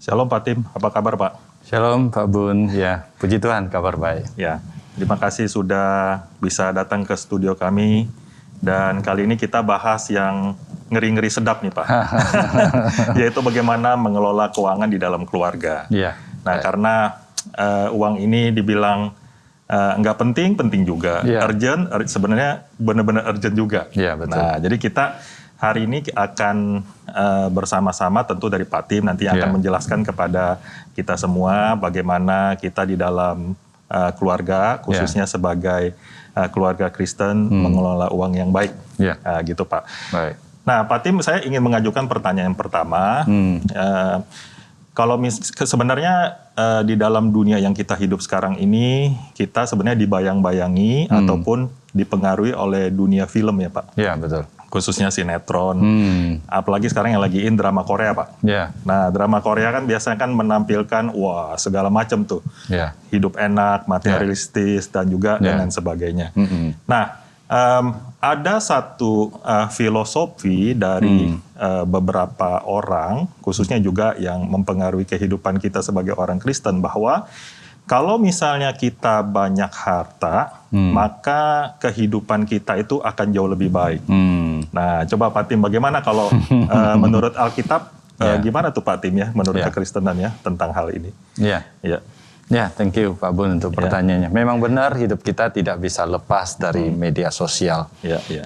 Shalom Pak Tim, apa kabar Pak? Shalom Pak Bun, ya puji Tuhan kabar baik. Ya, terima kasih sudah bisa datang ke studio kami. Dan kali ini kita bahas yang ngeri-ngeri sedap nih Pak. Yaitu bagaimana mengelola keuangan di dalam keluarga. Iya. Nah karena uang ini dibilang nggak penting, penting juga. Ya. Urgent, sebenarnya benar-benar urgent juga. Iya betul. Nah jadi kita hari ini akan bersama-sama tentu dari Pak Tim nanti akan menjelaskan kepada kita semua bagaimana kita di dalam keluarga, khususnya sebagai keluarga Kristen mengelola uang yang baik. Gitu Pak. Baik. Nah Pak Tim, saya ingin mengajukan pertanyaan pertama. Kalau sebenarnya di dalam dunia yang kita hidup sekarang ini, kita sebenarnya dibayang-bayangi ataupun dipengaruhi oleh dunia film ya Pak. Iya betul. Khususnya sinetron, apalagi sekarang yang lagi drama Korea Pak. Iya. Nah drama Korea kan biasanya kan menampilkan wah segala macam tuh, hidup enak, materialistis dan juga dengan sebagainya. Nah ada satu filosofi dari beberapa orang, khususnya juga yang mempengaruhi kehidupan kita sebagai orang Kristen, bahwa kalau misalnya kita banyak harta, maka kehidupan kita itu akan jauh lebih baik. Nah, coba Pak Tim, bagaimana kalau menurut Alkitab, gimana tuh Pak Tim ya, menurut kekristenan ya, tentang hal ini? Ya, thank you Pak Bun untuk pertanyaannya. Memang benar hidup kita tidak bisa lepas dari media sosial.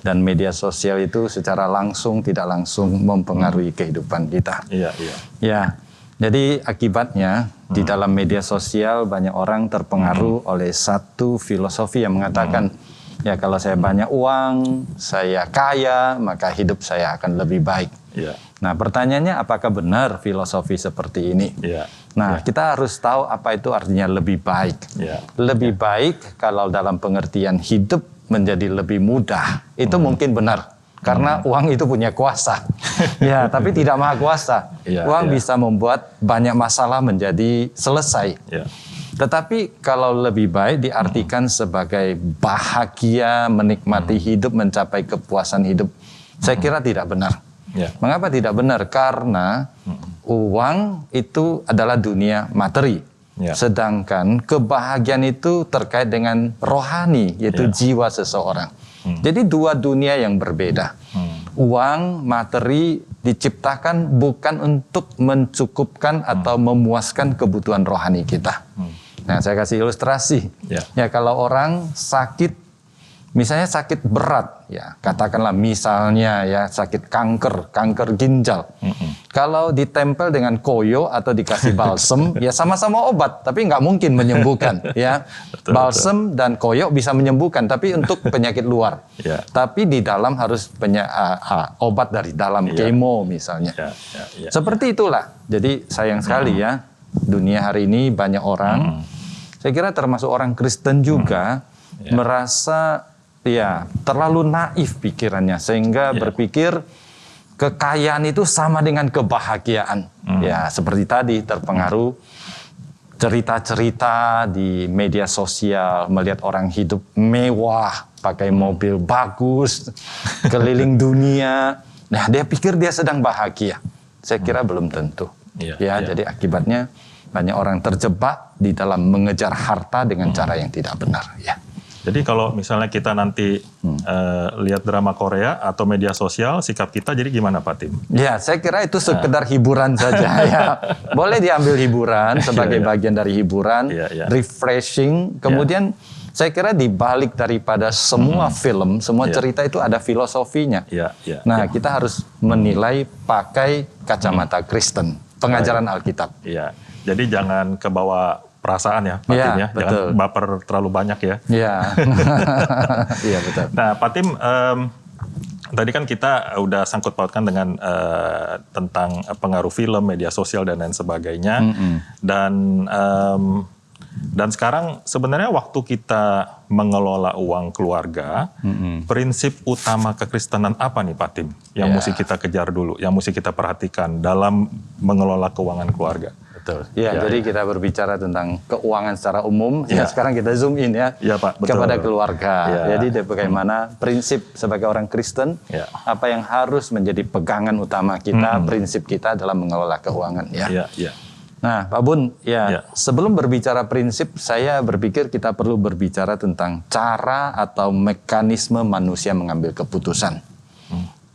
Dan media sosial itu secara langsung, tidak langsung mempengaruhi kehidupan kita. Jadi akibatnya di dalam media sosial banyak orang terpengaruh oleh satu filosofi yang mengatakan ya kalau saya banyak uang, saya kaya, maka hidup saya akan lebih baik. Nah pertanyaannya apakah benar filosofi seperti ini? Nah kita harus tahu apa itu artinya lebih baik. Lebih baik kalau dalam pengertian hidup menjadi lebih mudah, itu mungkin benar. Karena uang itu punya kuasa, tapi tidak maha kuasa. Uang bisa membuat banyak masalah menjadi selesai. Tetapi kalau lebih baik diartikan sebagai bahagia, menikmati hidup, mencapai kepuasan hidup, saya kira tidak benar. Mengapa tidak benar? Karena uang itu adalah dunia materi. Sedangkan kebahagiaan itu terkait dengan rohani, yaitu jiwa seseorang. Jadi dua dunia yang berbeda. Uang, materi diciptakan bukan untuk mencukupkan atau memuaskan kebutuhan rohani kita. Nah, saya kasih ilustrasi. Ya kalau orang sakit, misalnya sakit berat, katakanlah misalnya sakit kanker ginjal. Kalau ditempel dengan koyo atau dikasih balsem, sama-sama obat, tapi nggak mungkin menyembuhkan. Balsem dan koyo bisa menyembuhkan, tapi untuk penyakit luar. Tapi di dalam harus obat dari dalam, kemo misalnya. Seperti itulah. Jadi sayang sekali dunia hari ini banyak orang, saya kira termasuk orang Kristen juga, merasa terlalu naif pikirannya sehingga berpikir kekayaan itu sama dengan kebahagiaan. Seperti tadi terpengaruh cerita-cerita di media sosial, melihat orang hidup mewah, pakai mobil bagus, keliling dunia. Nah, dia pikir dia sedang bahagia. Saya kira belum tentu. Jadi akibatnya banyak orang terjebak di dalam mengejar harta dengan cara yang tidak benar. Jadi kalau misalnya kita nanti lihat drama Korea atau media sosial, sikap kita jadi gimana Pak Tim? Saya kira itu sekedar hiburan saja. Boleh diambil hiburan sebagai bagian dari hiburan, refreshing. Kemudian saya kira di balik daripada semua film, semua cerita itu ada filosofinya. Nah kita harus menilai pakai kacamata Kristen, pengajaran Alkitab. Jadi jangan kebawa perasaan ya Pak Tim ya, jangan baper terlalu banyak ya. Betul. Nah Pak Tim, tadi kan kita udah sangkut pautkan dengan tentang pengaruh film, media sosial dan lain sebagainya. Dan sekarang sebenarnya waktu kita mengelola uang keluarga, prinsip utama kekristenan apa nih Pak Tim yang mesti kita kejar dulu, yang mesti kita perhatikan dalam mengelola keuangan keluarga? Betul. Jadi kita berbicara tentang keuangan secara umum. Sekarang kita zoom in Pak, kepada keluarga. Jadi bagaimana prinsip sebagai orang Kristen, apa yang harus menjadi pegangan utama kita, prinsip kita dalam mengelola keuangan. Nah, Pak Bun, sebelum berbicara prinsip, saya berpikir kita perlu berbicara tentang cara atau mekanisme manusia mengambil keputusan.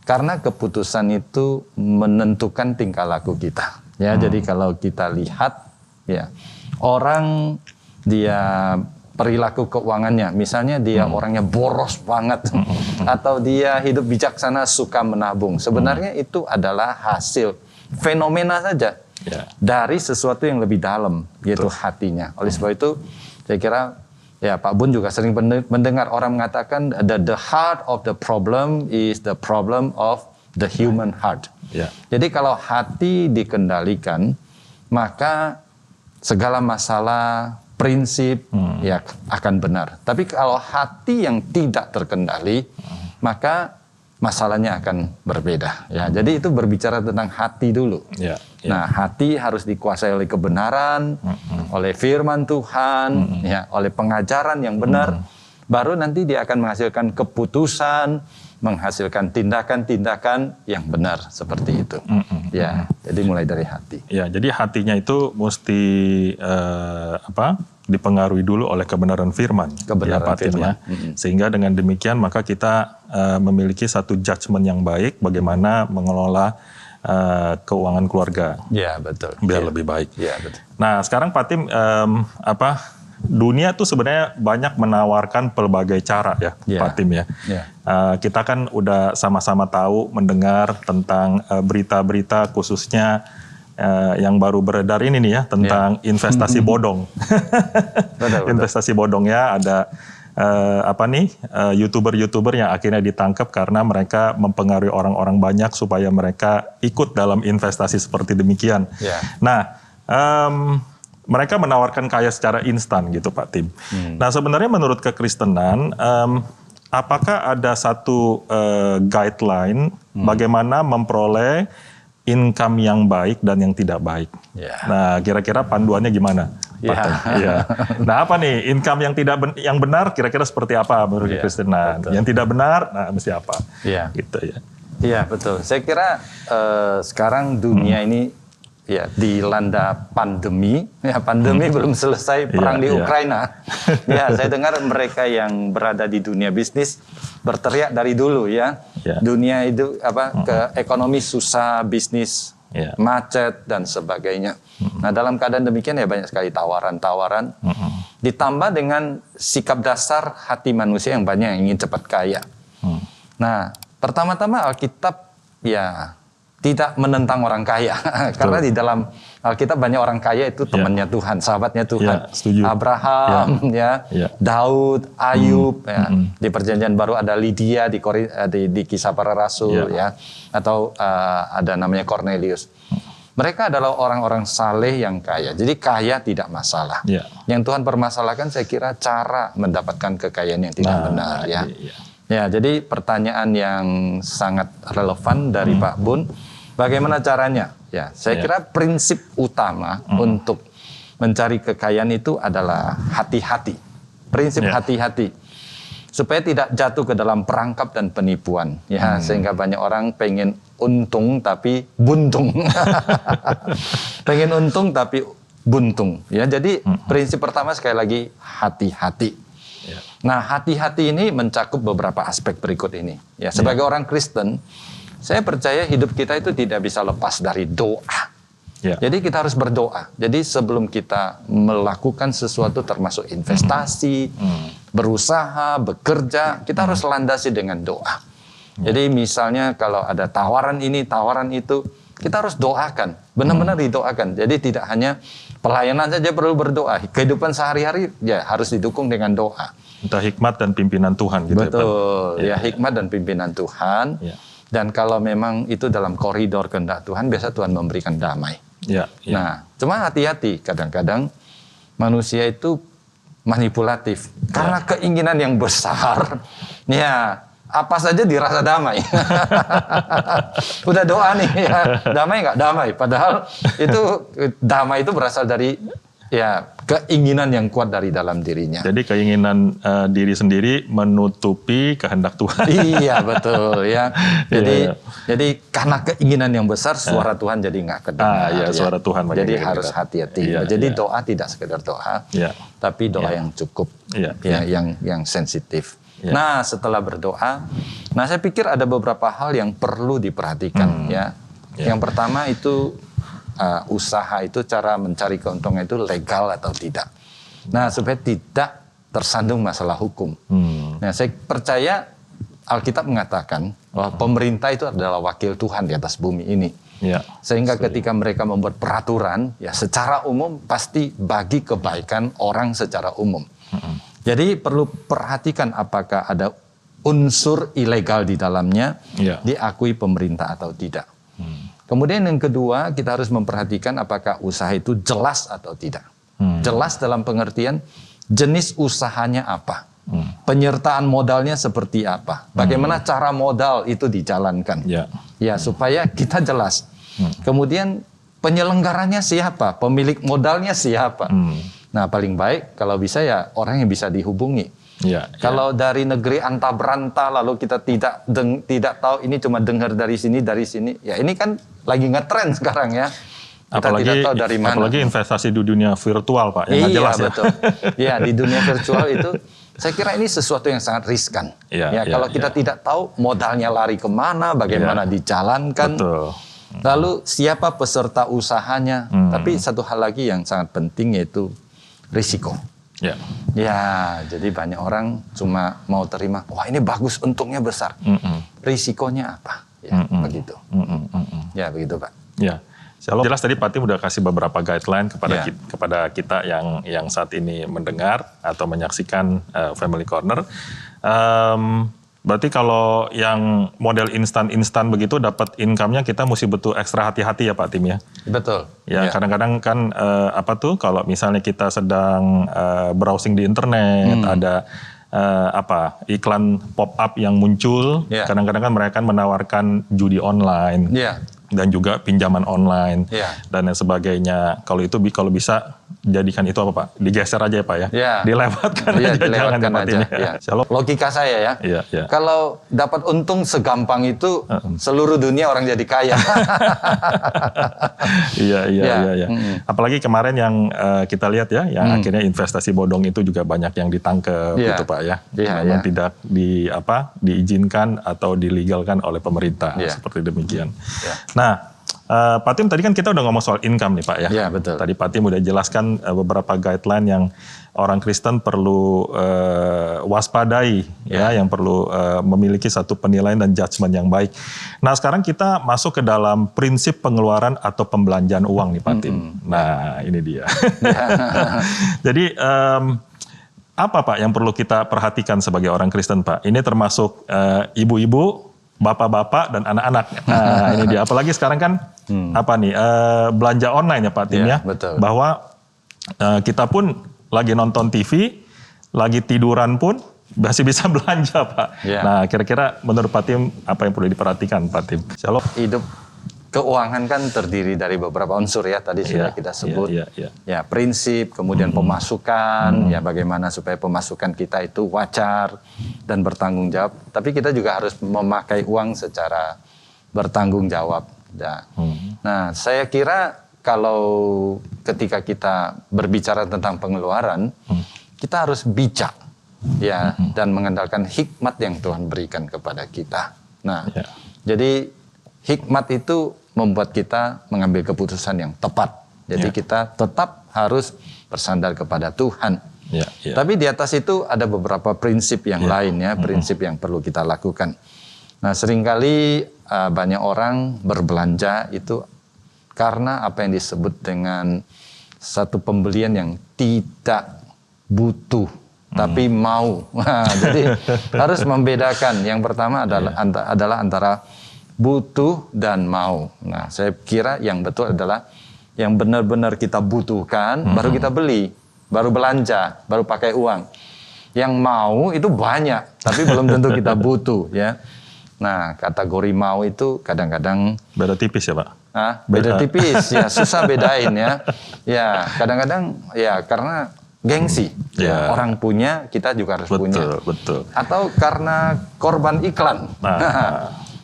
Karena keputusan itu menentukan tingkah laku kita. Ya, jadi kalau kita lihat, ya, orang dia perilaku keuangannya, misalnya dia orangnya boros banget, atau dia hidup bijaksana, suka menabung. Sebenarnya itu adalah hasil fenomena saja. Dari sesuatu yang lebih dalam, yaitu hatinya. Oleh sebab itu, saya kira ya Pak Bun juga sering mendengar orang mengatakan the heart of the problem is the problem of the human heart. Jadi kalau hati dikendalikan, maka segala masalah, prinsip ya akan benar. Tapi kalau hati yang tidak terkendali, maka masalahnya akan berbeda. Ya, jadi itu berbicara tentang hati dulu. Nah, hati harus dikuasai oleh kebenaran, oleh firman Tuhan, ya, oleh pengajaran yang benar. Baru nanti dia akan menghasilkan keputusan, menghasilkan tindakan-tindakan yang benar seperti itu. Ya, jadi mulai dari hati. Ya, jadi hatinya itu mesti dipengaruhi dulu oleh kebenaran firman. Kebenaran firman. Sehingga dengan demikian maka kita memiliki satu judgement yang baik bagaimana mengelola keuangan keluarga. Ya, betul. Biar lebih baik. Ya, betul. Nah, sekarang Pak Tim, dunia tuh sebenarnya banyak menawarkan pelbagai cara ya, Pak Tim ya. Kita kan udah sama-sama tahu mendengar tentang berita-berita khususnya yang baru beredar ini nih ya tentang investasi bodong. Betul. Investasi bodong ya, ada YouTuber-YouTuber yang akhirnya ditangkap karena mereka mempengaruhi orang-orang banyak supaya mereka ikut dalam investasi seperti demikian. Nah, mereka menawarkan kaya secara instan gitu Pak Tim. Nah, sebenarnya menurut kekristenan, apakah ada satu guideline bagaimana memperoleh income yang baik dan yang tidak baik? Nah, kira-kira panduannya gimana? Nah, apa nih income yang benar kira-kira seperti apa menurut kekristenan? Yang tidak benar, nah mesti apa? Gitu ya. Iya, betul. Saya kira sekarang dunia ini ya dilanda pandemi. Ya, pandemi belum selesai, perang di Ukraina. Ya, saya dengar mereka yang berada di dunia bisnis berteriak dari dulu ya. Dunia itu ke ekonomi susah, bisnis macet dan sebagainya. Nah, dalam keadaan demikian ya banyak sekali tawaran-tawaran. Ditambah dengan sikap dasar hati manusia yang banyak yang ingin cepat kaya. Nah, pertama-tama Alkitab ya tidak menentang orang kaya. Karena di dalam Alkitab banyak orang kaya itu temannya Tuhan, sahabatnya Tuhan. Abraham, Daud, Ayub, di Perjanjian Baru ada Lydia di Kisah Para Rasul, atau ada namanya Cornelius. Mereka adalah orang-orang saleh yang kaya. Jadi kaya tidak masalah. Yang Tuhan permasalahkan saya kira cara mendapatkan kekayaan yang tidak benar. Ya, jadi pertanyaan yang sangat relevan dari Pak Bun, bagaimana caranya? Ya, saya kira prinsip utama untuk mencari kekayaan itu adalah hati-hati. Prinsip hati-hati. Supaya tidak jatuh ke dalam perangkap dan penipuan. Ya, sehingga banyak orang pengen untung tapi buntung. Pengen untung tapi buntung. Ya, jadi prinsip pertama sekali lagi hati-hati. Nah, hati-hati ini mencakup beberapa aspek berikut ini. Ya, sebagai orang Kristen, saya percaya hidup kita itu tidak bisa lepas dari doa. Jadi kita harus berdoa. Jadi sebelum kita melakukan sesuatu termasuk investasi, berusaha, bekerja, kita harus landasi dengan doa. Jadi misalnya kalau ada tawaran ini, tawaran itu, kita harus doakan. Benar-benar didoakan. Jadi tidak hanya pelayanan saja perlu berdoa. Kehidupan sehari-hari ya harus didukung dengan doa. Entah hikmat dan pimpinan Tuhan gitu. Betul, ya hikmat dan pimpinan Tuhan. Dan kalau memang itu dalam koridor kehendak Tuhan, biasa Tuhan memberikan damai. Nah, cuma hati-hati, kadang-kadang manusia itu manipulatif. Karena keinginan yang besar, ya apa saja dirasa damai. Udah doa nih, ya damai nggak damai. Padahal itu damai itu berasal dari Ya, keinginan yang kuat dari dalam dirinya. Jadi keinginan diri sendiri menutupi kehendak Tuhan. Iya, betul ya. Jadi karena keinginan yang besar, suara Tuhan jadi nggak kedengar. Suara Tuhan. Jadi harus hati-hati. Jadi doa tidak sekedar doa, tapi doa yang cukup, yang sensitif. Nah, setelah berdoa, saya pikir ada beberapa hal yang perlu diperhatikan ya. Yang pertama itu usaha itu, cara mencari keuntungan itu legal atau tidak. Nah, supaya tidak tersandung masalah hukum. Nah, saya percaya Alkitab mengatakan bahwa pemerintah itu adalah wakil Tuhan di atas bumi ini. Sehingga ketika mereka membuat peraturan, ya secara umum pasti bagi kebaikan orang secara umum. Jadi perlu perhatikan apakah ada unsur ilegal di dalamnya, diakui pemerintah atau tidak. Kemudian yang kedua, kita harus memperhatikan apakah usaha itu jelas atau tidak. Jelas dalam pengertian jenis usahanya apa, penyertaan modalnya seperti apa, bagaimana cara modal itu dijalankan, ya supaya kita jelas. Kemudian penyelenggaranya siapa, pemilik modalnya siapa. Nah, paling baik kalau bisa ya orang yang bisa dihubungi. Kalau dari negeri anta beranta lalu kita tidak tahu, ini cuma dengar dari sini, ya ini kan lagi ngetren sekarang ya. Kita tidak tahu dari mana. Apalagi investasi di dunia virtual, Pak, yang jelas betul. Ya, di dunia virtual itu saya kira ini sesuatu yang sangat riskan. Kalau kita tidak tahu modalnya lari kemana, bagaimana dijalankan. Betul. Lalu siapa peserta usahanya. Tapi satu hal lagi yang sangat penting yaitu risiko. Ya, jadi banyak orang cuma mau terima, wah ini bagus, untungnya besar. Risikonya apa? Ya, begitu. Ya, begitu, Pak. Ya, jelas tadi Pak Tim udah kasih beberapa guideline kepada kita yang saat ini mendengar atau menyaksikan Family Corner. Berarti kalau yang model instan begitu dapat income-nya, kita mesti betul ekstra hati-hati ya Pak Tim ya. Betul. Ya, kadang-kadang kan kalau misalnya kita sedang browsing di internet, ada iklan pop-up yang muncul, kadang-kadang kan mereka menawarkan judi online. Dan juga pinjaman online dan sebagainya. Kalau bisa jadikan itu apa Pak? Digeser aja ya Pak ya? Dilewatkan aja. Dilewatkan aja. Logika saya ya. Kalau dapat untung segampang itu, seluruh dunia orang jadi kaya. Iya. Apalagi kemarin yang kita lihat ya, yang akhirnya investasi bodong itu juga banyak yang ditangkap gitu Pak ya. Memang tidak diizinkan atau dilegalkan oleh pemerintah seperti demikian. Nah, Pak Tim tadi kan kita udah ngomong soal income nih Pak ya. Iya, betul. Tadi Pak Tim udah jelaskan beberapa guideline yang orang Kristen perlu waspadai yang perlu memiliki satu penilaian dan judgement yang baik. Nah, sekarang kita masuk ke dalam prinsip pengeluaran atau pembelanjaan uang nih Pak Tim. Nah, ini dia. Jadi apa Pak yang perlu kita perhatikan sebagai orang Kristen Pak? Ini termasuk ibu-ibu, bapak-bapak dan anak-anak. Nah, ini dia. Apalagi sekarang kan belanja online ya Pak Tim ya. Betul. Bahwa kita pun lagi nonton TV, lagi tiduran pun masih bisa belanja Pak. Nah, kira-kira menurut Pak Tim apa yang perlu diperhatikan Pak Tim? Shalom. Hidup keuangan kan terdiri dari beberapa unsur ya, tadi sudah kita sebut. Ya, prinsip, kemudian pemasukan, ya bagaimana supaya pemasukan kita itu wajar dan bertanggung jawab. Tapi kita juga harus memakai uang secara bertanggung jawab. Nah, saya kira kalau ketika kita berbicara tentang pengeluaran, kita harus bijak ya dan mengandalkan hikmat yang Tuhan berikan kepada kita. Nah, jadi hikmat itu membuat kita mengambil keputusan yang tepat. Jadi kita tetap harus bersandar kepada Tuhan. Tapi di atas itu ada beberapa prinsip yang lain ya, prinsip yang perlu kita lakukan. Nah, seringkali banyak orang berbelanja itu karena apa yang disebut dengan satu pembelian yang tidak butuh, tapi mau. Jadi harus membedakan. Yang pertama adalah antara butuh dan mau. Nah, saya kira yang betul adalah yang benar-benar kita butuhkan, baru kita beli, baru belanja, baru pakai uang. Yang mau itu banyak, tapi belum tentu kita butuh ya. Nah, kategori mau itu kadang-kadang beda tipis ya, Pak? Beda tipis, ya susah bedain ya. Ya, kadang-kadang ya karena gengsi. Ya. Orang punya, kita juga harus punya. Betul. Atau karena korban iklan.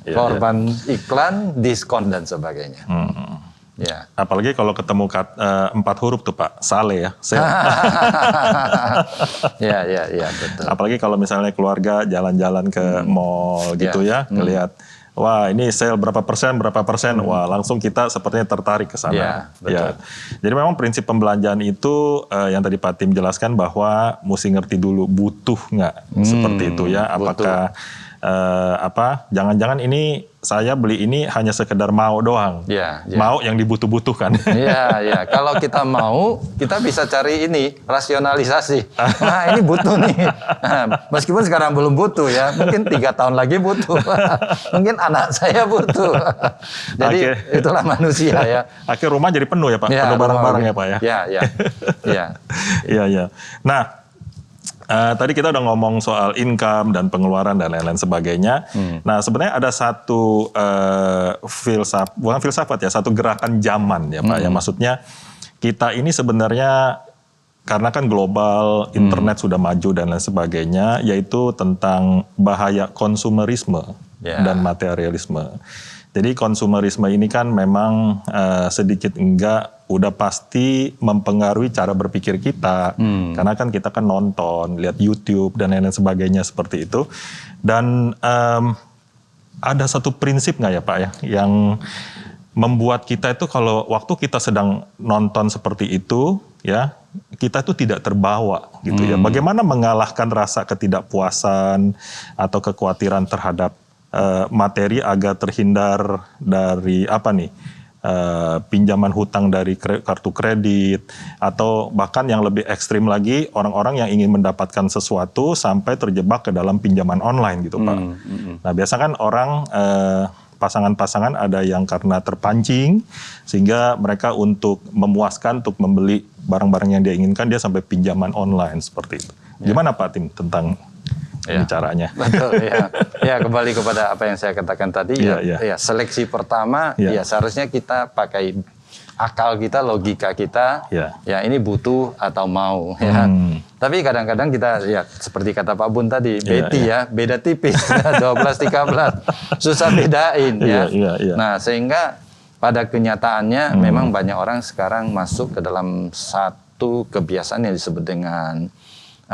Korban iklan, diskon dan sebagainya. Ya. Apalagi kalau ketemu 4 huruf tuh Pak, sale ya. Ya, betul. Apalagi kalau misalnya keluarga jalan-jalan ke mall gitu ya, ngelihat, wah ini sale berapa persen, wah langsung kita sepertinya tertarik ke sana. Ya, betul. Ya. Jadi memang prinsip pembelanjaan itu yang tadi Pak Tim jelaskan bahwa mesti ngerti dulu butuh nggak seperti itu ya, apakah jangan-jangan ini saya beli ini hanya sekedar mau doang, mau yang dibutuh-butuhkan. Iya. Kalau kita mau, kita bisa cari ini rasionalisasi. Nah ini butuh nih. Meskipun sekarang belum butuh ya, mungkin 3 tahun lagi butuh. Mungkin anak saya butuh. Jadi itulah manusia ya. Akhir rumah jadi penuh ya Pak, penuh barang-barang ya Pak ya. Iya. Nah. Tadi kita udah ngomong soal income dan pengeluaran dan lain-lain sebagainya. Nah sebenarnya ada satu bukan filsafat ya, satu gerakan zaman ya Pak. Yang maksudnya kita ini sebenarnya karena kan global, internet sudah maju dan lain sebagainya, yaitu tentang bahaya konsumerisme dan materialisme. Jadi konsumerisme ini kan memang sedikit enggak udah pasti mempengaruhi cara berpikir kita. Karena kan kita kan nonton, lihat YouTube dan lain-lain sebagainya seperti itu. Dan ada satu prinsip nggak ya Pak ya, yang membuat kita itu kalau waktu kita sedang nonton seperti itu ya, kita itu tidak terbawa gitu ya. Bagaimana mengalahkan rasa ketidakpuasan atau kekhawatiran terhadap materi agar terhindar dari pinjaman hutang dari kartu kredit, atau bahkan yang lebih ekstrim lagi orang-orang yang ingin mendapatkan sesuatu sampai terjebak ke dalam pinjaman online gitu Pak. Nah biasa kan orang pasangan-pasangan ada yang karena terpancing sehingga mereka untuk memuaskan, untuk membeli barang-barang yang dia inginkan dia sampai pinjaman online seperti itu. Gimana Pak Tim tentang caranya? Betul ya. Kembali kepada apa yang saya katakan tadi ya, seleksi pertama seharusnya kita pakai akal kita, logika kita, ya ini butuh atau mau ya. Tapi kadang-kadang kita ya seperti kata Pak Bun tadi, beda tipis 12-13 susah bedain ya. Nah sehingga pada kenyataannya memang banyak orang sekarang masuk ke dalam satu kebiasaan yang disebut dengan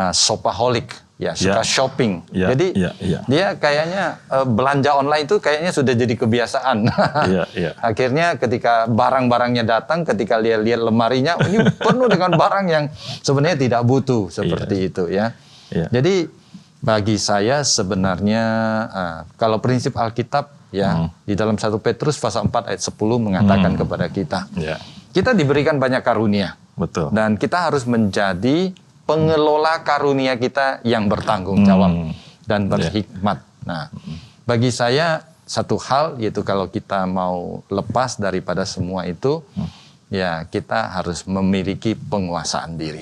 shopaholic. Ya, suka shopping. Jadi dia kayaknya belanja online itu kayaknya sudah jadi kebiasaan. Akhirnya ketika barang-barangnya datang, ketika lihat lemarinya, ini penuh dengan barang yang sebenarnya tidak butuh seperti itu ya. Jadi bagi saya sebenarnya kalau prinsip Alkitab ya di dalam 1 Petrus pasal 4 ayat 10 mengatakan kepada kita, kita diberikan banyak karunia. Betul. Dan kita harus menjadi pengelola karunia kita yang bertanggung jawab dan berhikmat. Nah, bagi saya satu hal yaitu kalau kita mau lepas daripada semua itu, ya kita harus memiliki penguasaan diri.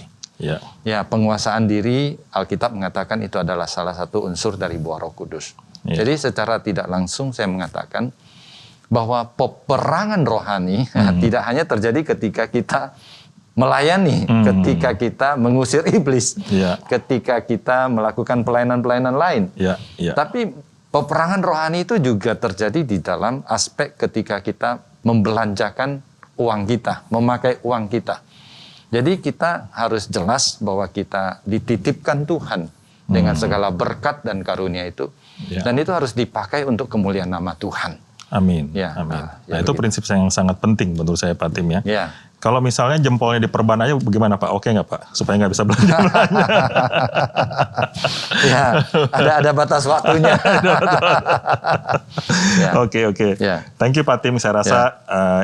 Ya, penguasaan diri Alkitab mengatakan itu adalah salah satu unsur dari buah Roh Kudus. Jadi secara tidak langsung saya mengatakan bahwa peperangan rohani tidak hanya terjadi ketika kita melayani, ketika kita mengusir iblis, ketika kita melakukan pelayanan-pelayanan lain. Tapi peperangan rohani itu juga terjadi di dalam aspek ketika kita membelanjakan uang kita, memakai uang kita. Jadi kita harus jelas bahwa kita dititipkan Tuhan dengan segala berkat dan karunia itu. Dan itu harus dipakai untuk kemuliaan nama Tuhan. Amin. Amin. Nah itu prinsip yang sangat penting menurut saya Pak Tim ya. Kalau misalnya jempolnya diperban aja bagaimana Pak? Oke nggak Pak? Supaya nggak bisa belanja. Ada batas waktunya. Oke. Thank you Pak Tim. Saya rasa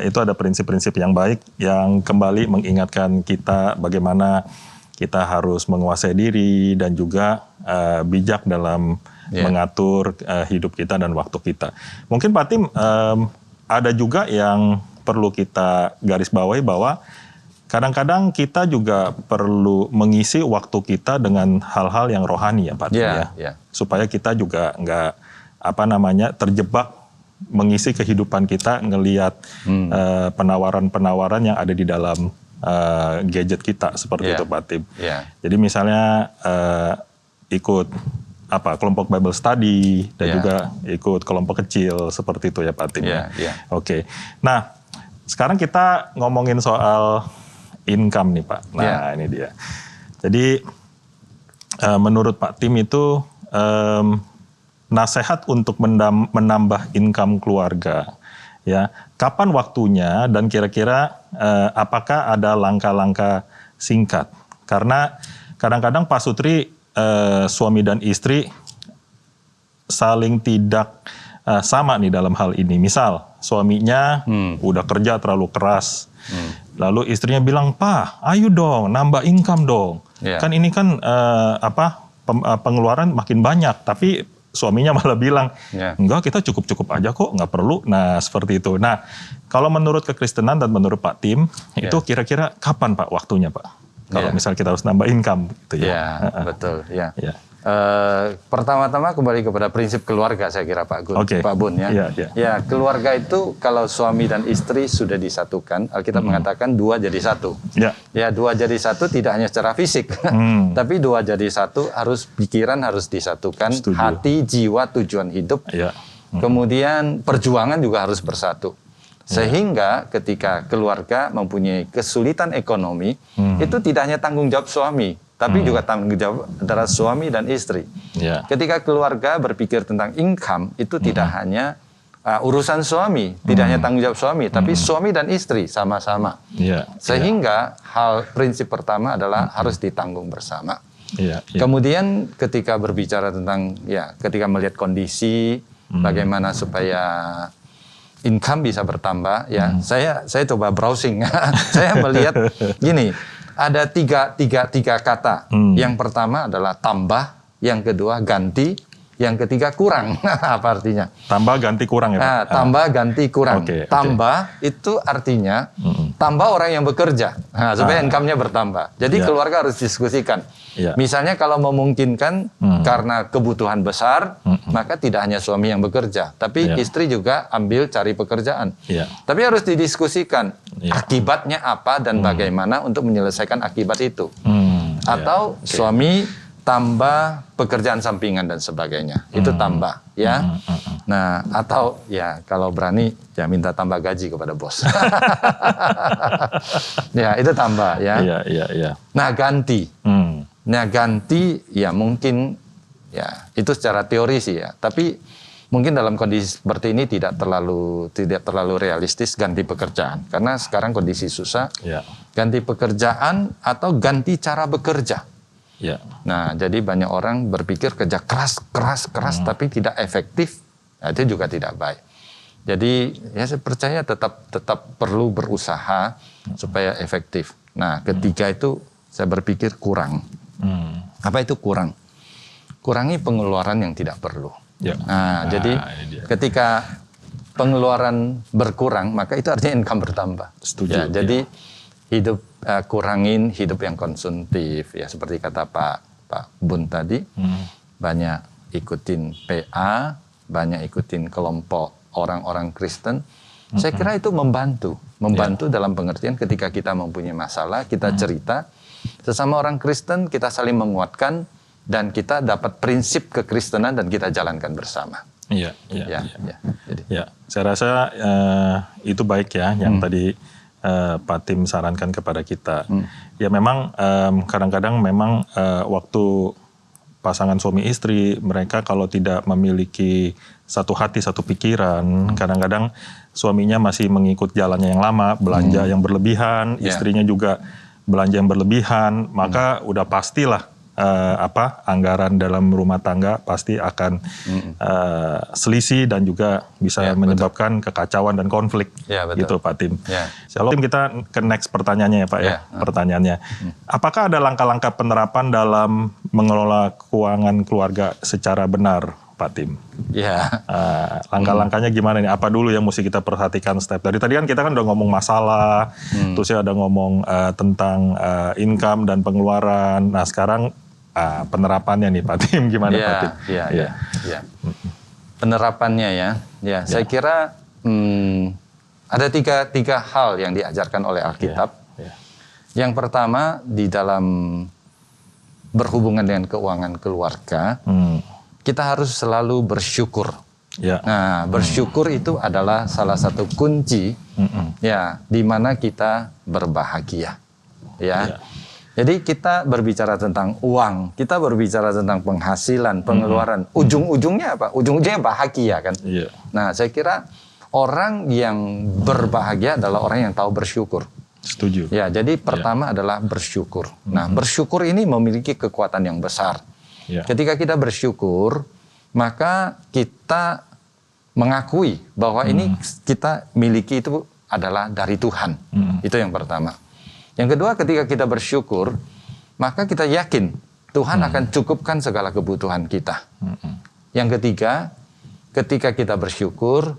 itu ada prinsip-prinsip yang baik yang kembali mengingatkan kita bagaimana kita harus menguasai diri dan juga bijak dalam mengatur hidup kita dan waktu kita. Mungkin Pak Tim ada juga yang perlu kita garis bawahi bahwa kadang-kadang kita juga perlu mengisi waktu kita dengan hal-hal yang rohani ya Pak Tim ya. Supaya kita juga nggak terjebak mengisi kehidupan kita ngelihat penawaran-penawaran yang ada di dalam gadget kita seperti itu Pak Tim. Jadi misalnya ikut kelompok Bible Study dan juga ikut kelompok kecil seperti itu ya Pak Tim. Oke. Nah, sekarang kita ngomongin soal income nih Pak. Nah, ini dia. Jadi menurut Pak Tim itu nasihat untuk menambah income keluarga, ya. Kapan waktunya dan kira-kira apakah ada langkah-langkah singkat? Karena kadang-kadang Pak Sutri suami dan istri saling tidak sama nih dalam hal ini. Misal suaminya udah kerja terlalu keras, lalu istrinya bilang, "Pak, ayo dong nambah income dong. Kan ini kan pengeluaran makin banyak." Tapi suaminya malah bilang, "Enggak, kita cukup-cukup aja kok, nggak perlu." Nah, seperti itu. Nah, kalau menurut kekristenan dan menurut Pak Tim, itu kira-kira kapan Pak waktunya Pak? Kalau misalnya kita harus nambah income gitu ya. Betul, ya. Pertama-tama kembali kepada prinsip keluarga saya kira Pak Bun ya. Ya, keluarga itu kalau suami dan istri sudah disatukan, Alkitab mengatakan 2 jadi 1. Ya, 2 jadi 1 tidak hanya secara fisik, tapi 2 jadi 1 harus pikiran harus disatukan, hati, jiwa, tujuan hidup. Kemudian perjuangan juga harus bersatu. Sehingga ketika keluarga mempunyai kesulitan ekonomi, itu tidak hanya tanggung jawab suami, tapi juga tanggung jawab antara suami dan istri. Ketika keluarga berpikir tentang income, itu tidak hanya urusan suami, tidak hanya tanggung jawab suami, tapi suami dan istri sama-sama. Sehingga prinsip pertama adalah harus ditanggung bersama. Kemudian ketika berbicara tentang, ketika melihat kondisi, bagaimana supaya income bisa bertambah, saya coba browsing, saya melihat gini, ada tiga kata. Yang pertama adalah tambah, yang kedua ganti, yang ketiga kurang. Apa artinya? Tambah, ganti, kurang ya Pak? Tambah, ganti, kurang. Tambah itu artinya tambah orang yang bekerja, supaya income-nya bertambah. Jadi keluarga harus diskusikan. Misalnya kalau memungkinkan karena kebutuhan besar, maka tidak hanya suami yang bekerja, tapi istri juga cari pekerjaan. Tapi harus didiskusikan akibatnya apa dan bagaimana untuk menyelesaikan akibat itu. Atau suami tambah pekerjaan sampingan dan sebagainya, itu tambah ya. Nah, atau kalau berani minta tambah gaji kepada bos. Itu tambah ya. Nah, ganti. Nah, ganti mungkin itu secara teori sih ya, tapi mungkin dalam kondisi seperti ini tidak terlalu realistis ganti pekerjaan, karena sekarang kondisi susah. Ganti pekerjaan atau ganti cara bekerja. Nah, jadi banyak orang berpikir kerja keras tapi tidak efektif. Nah, itu juga tidak baik. Jadi saya percaya tetap perlu berusaha supaya efektif. Nah, ketiga itu saya berpikir kurang. Apa itu kurang? Kurangi pengeluaran yang tidak perlu. Jadi ketika pengeluaran berkurang, maka itu artinya income bertambah. Setuju. Jadi kurangin hidup yang konsumtif, seperti kata Pak Bun tadi, banyak ikutin PA, banyak ikutin kelompok orang-orang Kristen. Saya kira itu membantu dalam pengertian ketika kita mempunyai masalah, kita cerita sesama orang Kristen, kita saling menguatkan dan kita dapat prinsip kekristenan dan kita jalankan bersama. Saya rasa itu baik ya yang tadi Pak Tim sarankan kepada kita. Ya memang kadang-kadang memang waktu pasangan suami istri, mereka kalau tidak memiliki satu hati, satu pikiran, kadang-kadang suaminya masih mengikut jalannya yang lama, belanja yang berlebihan, istrinya juga belanja yang berlebihan, maka udah pastilah anggaran dalam rumah tangga pasti akan selisih dan juga bisa menyebabkan kekacauan dan konflik. Gitu Pak Tim. Kalau kita ke next pertanyaannya ya Pak pertanyaannya. Apakah ada langkah-langkah penerapan dalam mengelola keuangan keluarga secara benar Pak Tim? Langkah-langkahnya gimana nih? Apa dulu yang mesti kita perhatikan step? Dari tadi kan kita udah ngomong masalah, terus ada ngomong tentang income dan pengeluaran. Nah sekarang penerapannya nih Pak Tim, gimana Pak Tim? penerapannya ya. Saya kira ada tiga hal yang diajarkan oleh Alkitab. Yang pertama di dalam berhubungan dengan keuangan keluarga, kita harus selalu bersyukur. Nah, bersyukur itu adalah salah satu kunci ya di mana kita berbahagia. Jadi kita berbicara tentang uang, kita berbicara tentang penghasilan, pengeluaran. Ujung-ujungnya apa? Ujung-ujungnya bahagia kan? Nah, saya kira orang yang berbahagia adalah orang yang tahu bersyukur. Setuju. Ya, jadi pertama adalah bersyukur. Nah, bersyukur ini memiliki kekuatan yang besar. Ketika kita bersyukur, maka kita mengakui bahwa ini kita miliki itu adalah dari Tuhan. Itu yang pertama. Yang kedua, ketika kita bersyukur, maka kita yakin Tuhan akan cukupkan segala kebutuhan kita. Yang ketiga, ketika kita bersyukur,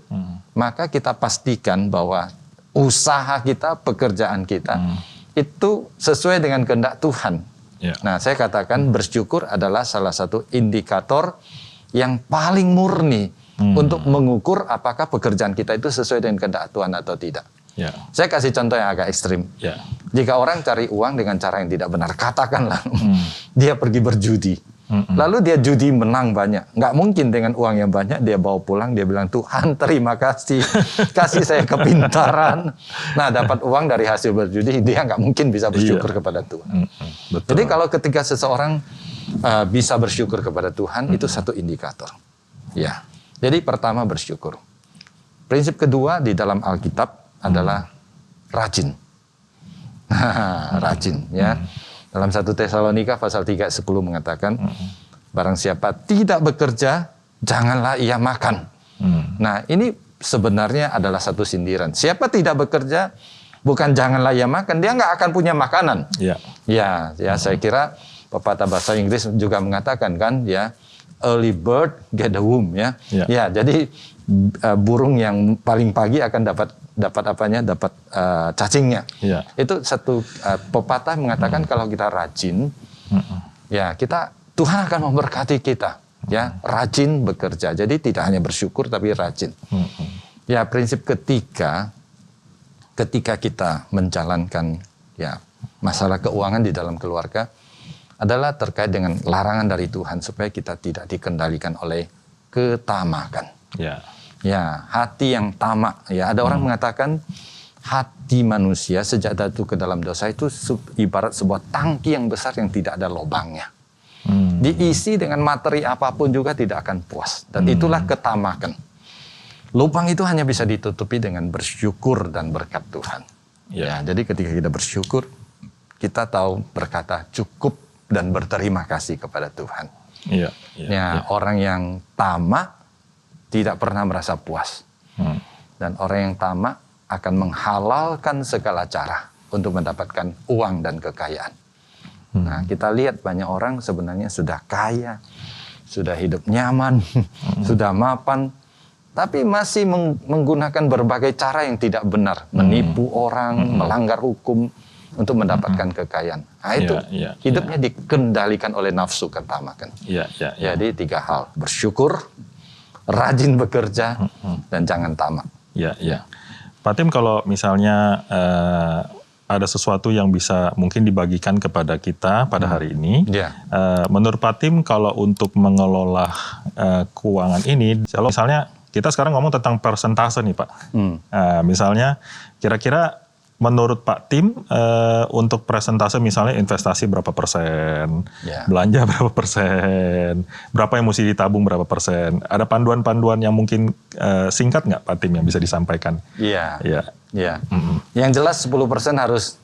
maka kita pastikan bahwa usaha kita, pekerjaan kita, itu sesuai dengan kehendak Tuhan. Nah, saya katakan bersyukur adalah salah satu indikator yang paling murni untuk mengukur apakah pekerjaan kita itu sesuai dengan kehendak Tuhan atau tidak. Saya kasih contoh yang agak ekstrim. Jika orang cari uang dengan cara yang tidak benar, katakanlah dia pergi berjudi. Lalu dia judi menang banyak. Nggak mungkin dengan uang yang banyak dia bawa pulang, dia bilang, Tuhan terima kasih, kasih saya kepintaran. Nah, dapat uang dari hasil berjudi, dia nggak mungkin bisa bersyukur kepada Tuhan. Jadi kalau ketika seseorang bisa bersyukur kepada Tuhan, itu satu indikator. Jadi pertama bersyukur. Prinsip kedua di dalam Alkitab adalah rajin. Rajin ya. Dalam 1 Tesalonika pasal 3:10 mengatakan, barang siapa tidak bekerja, janganlah ia makan. Nah, ini sebenarnya adalah satu sindiran. Siapa tidak bekerja, bukan janganlah ia makan, dia nggak akan punya makanan. Saya kira pepatah bahasa Inggris juga mengatakan kan, early bird get the worm jadi burung yang paling pagi akan dapat cacingnya. Itu satu pepatah mengatakan kalau kita rajin, Tuhan akan memberkati kita. Rajin bekerja. Jadi tidak hanya bersyukur tapi rajin. Prinsip ketiga, ketika kita menjalankan masalah keuangan di dalam keluarga adalah terkait dengan larangan dari Tuhan supaya kita tidak dikendalikan oleh ketamakan. Hati yang tamak. Ada orang mengatakan hati manusia sejak jatuh ke dalam dosa itu ibarat sebuah tangki yang besar yang tidak ada lubangnya. Diisi dengan materi apapun juga tidak akan puas. Dan itulah ketamakan. Lubang itu hanya bisa ditutupi dengan bersyukur dan berkat Tuhan. Jadi ketika kita bersyukur, kita tahu berkata cukup dan berterima kasih kepada Tuhan. Orang yang tamak tidak pernah merasa puas. Dan orang yang tamak akan menghalalkan segala cara untuk mendapatkan uang dan kekayaan. Nah, kita lihat banyak orang sebenarnya sudah kaya, sudah hidup nyaman, sudah mapan, tapi masih menggunakan berbagai cara yang tidak benar. Menipu orang, melanggar hukum untuk mendapatkan kekayaan. Nah, itu hidupnya dikendalikan oleh nafsu ketamakan. Jadi 3 hal, bersyukur, rajin bekerja, dan jangan tamak. Pak Tim, kalau misalnya ada sesuatu yang bisa mungkin dibagikan kepada kita pada hari ini, menurut Pak Tim kalau untuk mengelola keuangan ini, kalau misalnya kita sekarang ngomong tentang persentase nih Pak, misalnya kira-kira menurut Pak Tim, untuk persentase misalnya investasi berapa persen, belanja berapa persen, berapa yang mesti ditabung berapa persen, ada panduan-panduan yang mungkin singkat nggak Pak Tim yang bisa disampaikan? Yang jelas 10% harus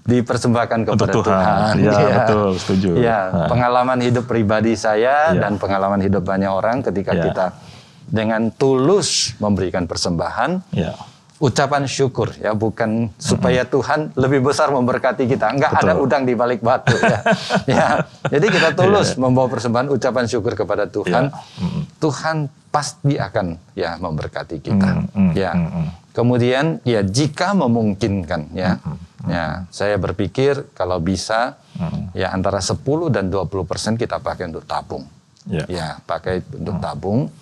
dipersembahkan kepada Tuhan. Betul, setuju. Pengalaman hidup pribadi saya dan pengalaman hidup banyak orang ketika kita dengan tulus memberikan persembahan, ucapan syukur bukan supaya Tuhan lebih besar memberkati kita. Enggak ada udang di balik batu Jadi kita tulus membawa persembahan ucapan syukur kepada Tuhan. Tuhan pasti akan memberkati kita. Kemudian jika memungkinkan saya berpikir kalau bisa antara 10 dan 20% kita pakai untuk tabung. Pakai untuk tabung.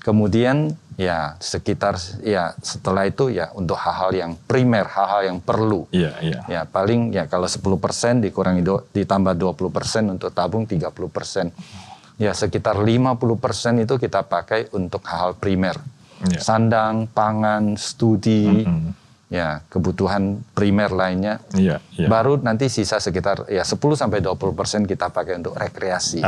Kemudian ya sekitar ya setelah itu ya untuk hal-hal yang primer, hal-hal yang perlu. Ya paling ya kalau 10% dikurangi ditambah 20% untuk tabung 30%. Ya sekitar 50% itu kita pakai untuk hal-hal primer. Sandang, pangan, studi, ya kebutuhan primer lainnya. Baru nanti sisa sekitar ya 10-20% kita pakai untuk rekreasi.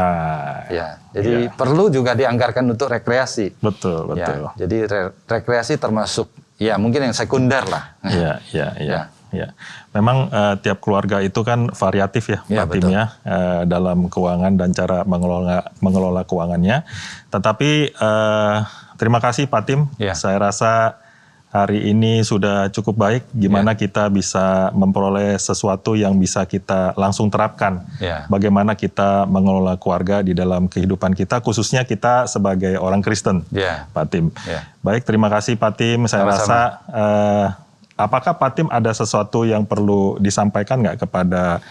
Jadi perlu juga dianggarkan untuk rekreasi. Betul. Ya, jadi rekreasi termasuk ya mungkin yang sekunder lah. Memang tiap keluarga itu kan variatif ya, Pak Tim ya, dalam keuangan dan cara mengelola keuangannya. Tetapi terima kasih Pak Tim. Saya rasa hari ini sudah cukup baik. Gimana kita bisa memperoleh sesuatu yang bisa kita langsung terapkan. Bagaimana kita mengelola keluarga di dalam kehidupan kita, khususnya kita sebagai orang Kristen, Pak Tim. Baik, terima kasih Pak Tim. Saya rasa apakah Pak Tim ada sesuatu yang perlu disampaikan nggak kepada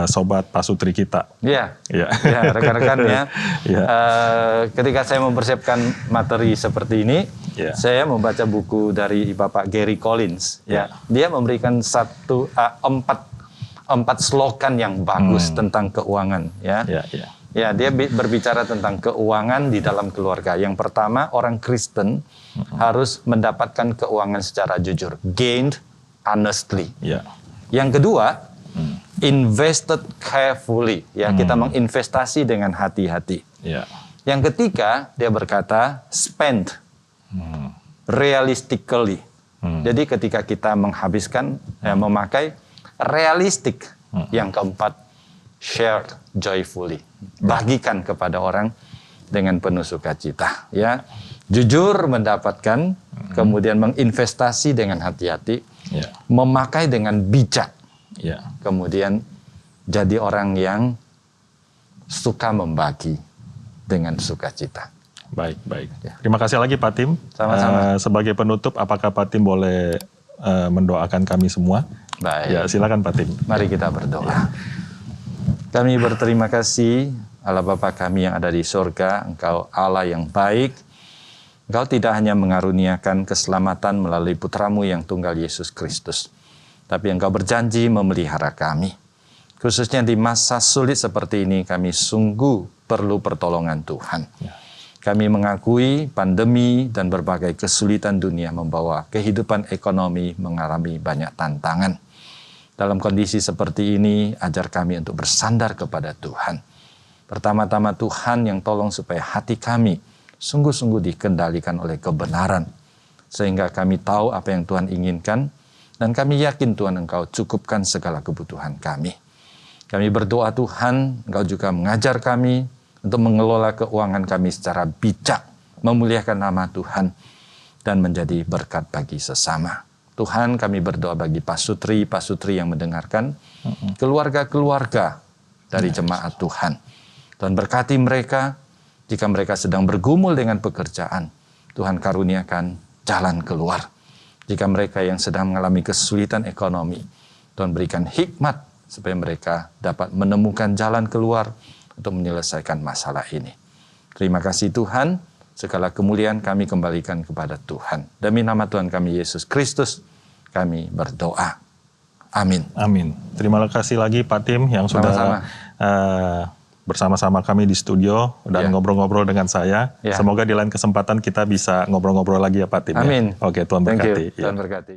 sobat pasutri kita? Rekan-rekan ya. Ketika saya mempersiapkan materi seperti ini, saya membaca buku dari Bapak Gary Collins. Dia memberikan empat slogan yang bagus tentang keuangan. Dia berbicara tentang keuangan di dalam keluarga. Yang pertama, orang Kristen harus mendapatkan keuangan secara jujur, gained honestly. Yang kedua, invested carefully, kita menginvestasi dengan hati-hati. Yang ketiga, dia berkata spend realistically. Jadi ketika kita menghabiskan, memakai realistik. Yang keempat, shared joyfully, bagikan kepada orang dengan penuh sukacita. Jujur mendapatkan, kemudian menginvestasi dengan hati-hati, memakai dengan bijak. Kemudian jadi orang yang suka membagi dengan sukacita. Baik. Terima kasih lagi Pak Tim. Sama-sama. Sebagai penutup, apakah Pak Tim boleh mendoakan kami semua? Baik. Silakan Pak Tim. Mari kita berdoa. Kami berterima kasih Allah Bapa kami yang ada di sorga. Engkau Allah yang baik. Engkau tidak hanya mengaruniakan keselamatan melalui putramu yang tunggal Yesus Kristus, tapi Engkau berjanji memelihara kami. Khususnya di masa sulit seperti ini, kami sungguh perlu pertolongan Tuhan. Kami mengakui pandemi dan berbagai kesulitan dunia membawa kehidupan ekonomi mengalami banyak tantangan. Dalam kondisi seperti ini, ajar kami untuk bersandar kepada Tuhan. Pertama-tama Tuhan yang tolong supaya hati kami sungguh-sungguh dikendalikan oleh kebenaran. Sehingga kami tahu apa yang Tuhan inginkan, dan kami yakin Tuhan Engkau cukupkan segala kebutuhan kami. Kami berdoa Tuhan, Engkau juga mengajar kami untuk mengelola keuangan kami secara bijak, memuliakan nama Tuhan, dan menjadi berkat bagi sesama. Tuhan, kami berdoa bagi pasutri yang mendengarkan, keluarga-keluarga dari jemaat Tuhan. Tuhan berkati mereka, jika mereka sedang bergumul dengan pekerjaan, Tuhan karuniakan jalan keluar. Jika mereka yang sedang mengalami kesulitan ekonomi, Tuhan berikan hikmat supaya mereka dapat menemukan jalan keluar untuk menyelesaikan masalah ini. Terima kasih Tuhan, segala kemuliaan kami kembalikan kepada Tuhan. Demi nama Tuhan kami Yesus Kristus, kami berdoa. Amin. Amin. Terima kasih lagi Pak Tim yang sudah bersama-sama kami di studio dan ngobrol-ngobrol dengan saya. Semoga di lain kesempatan kita bisa ngobrol-ngobrol lagi ya Pak Tim. Amin. Oke, Tuhan berkati. Tuhan berkati.